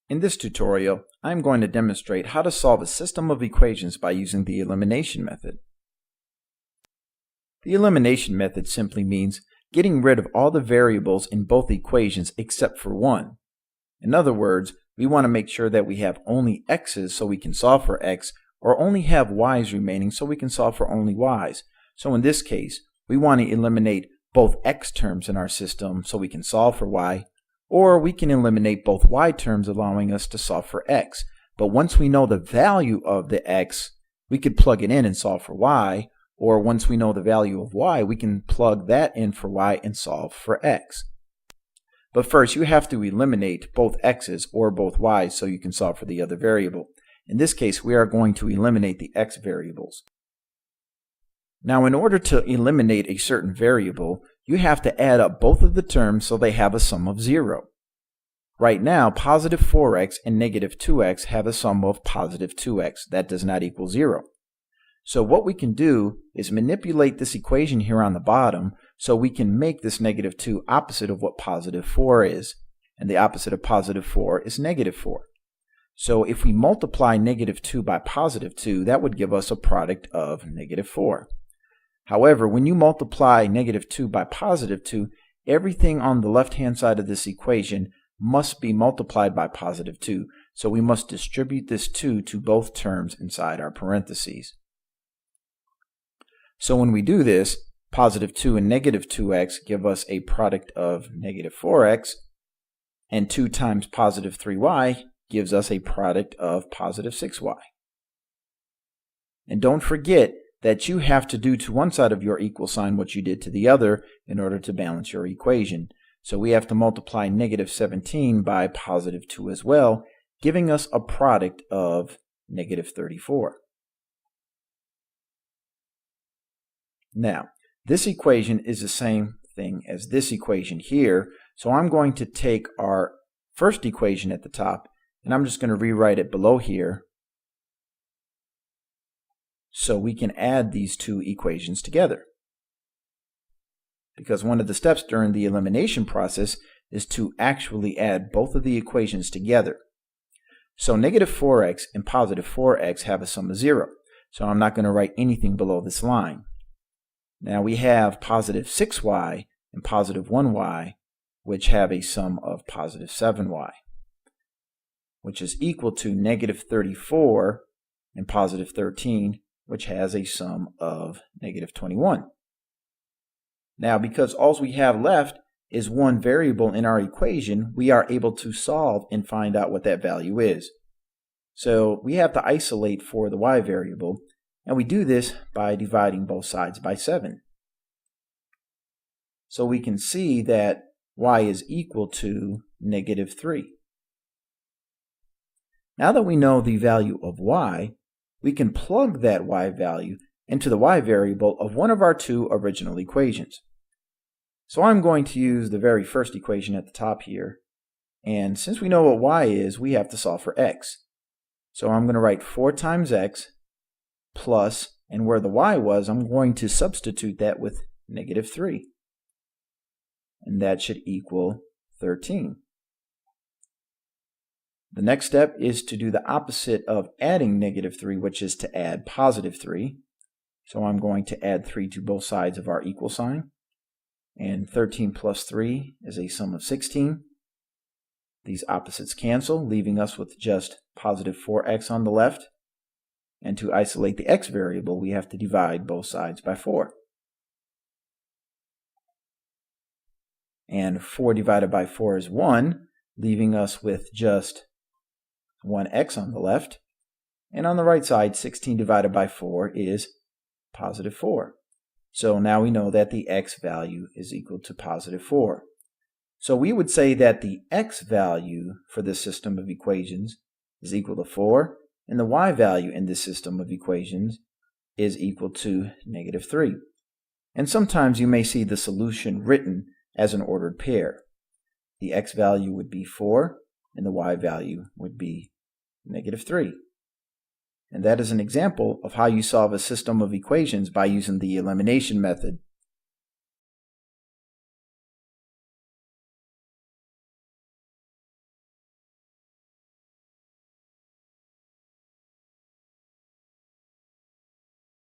In this tutorial, I'm going to demonstrate how to solve a system of equations by using the elimination method. The elimination method simply means getting rid of all the variables in both equations except for one. In other words, we want to make sure that we have only x's so we can solve for x, or only have y's remaining so we can solve for only y's. So in this case, we want to eliminate both x terms in our system so we can solve for y, or we can eliminate both y terms allowing us to solve for x. But once we know the value of the x, we could plug it in and solve for y, or once we know the value of y, we can plug that in for y and solve for x. But first, you have to eliminate both x's or both y's so you can solve for the other variable. In this case, we are going to eliminate the x variables. Now, in order to eliminate a certain variable, you have to add up both of the terms so they have a sum of 0. Right now, positive 4x and negative 2x have a sum of positive 2x. That does not equal 0. So what we can do is manipulate this equation here on the bottom so we can make this negative 2 opposite of what positive 4 is. And the opposite of positive 4 is negative 4. So if we multiply negative 2 by positive 2, that would give us a product of negative 4. However, when you multiply negative 2 by positive 2, everything on the left-hand side of this equation must be multiplied by positive 2. So we must distribute this 2 to both terms inside our parentheses. So when we do this, positive 2 and negative 2x give us a product of negative 4x, and 2 times positive 3y gives us a product of positive 6y. And don't forget that you have to do to one side of your equal sign what you did to the other in order to balance your equation. So we have to multiply negative 17 by positive 2 as well, giving us a product of negative 34. Now, this equation is the same thing as this equation here, so I'm going to take our first equation at the top, and I'm just going to rewrite it below here, so we can add these two equations together. Because one of the steps during the elimination process is to actually add both of the equations together. So negative 4x and positive 4x have a sum of 0. So I'm not going to write anything below this line. Now we have positive 6y and positive 1y, which have a sum of positive 7y, which is equal to negative 34 and positive 13, which has a sum of negative 21. Now, because all we have left is one variable in our equation, we are able to solve and find out what that value is. So we have to isolate for the y variable, and we do this by dividing both sides by 7. So we can see that y is equal to negative 3. Now that we know the value of y, we can plug that y value into the y variable of one of our two original equations. So I'm going to use the very first equation at the top here, and since we know what y is, we have to solve for x. So I'm going to write 4 times x plus, and where the y was, I'm going to substitute that with negative 3. And that should equal 13. The next step is to do the opposite of adding negative 3, which is to add positive 3. So I'm going to add 3 to both sides of our equal sign. And 13 plus 3 is a sum of 16. These opposites cancel, leaving us with just positive 4x on the left. And to isolate the x variable, we have to divide both sides by 4. And 4 divided by 4 is 1, leaving us with just 1x on the left, and on the right side, 16 divided by 4 is positive 4. So now we know that the x value is equal to positive 4. So we would say that the x value for this system of equations is equal to 4, and the y value in this system of equations is equal to negative 3. And sometimes you may see the solution written as an ordered pair. The x value would be 4, and the y value would be negative 3. And that is an example of how you solve a system of equations by using the elimination method.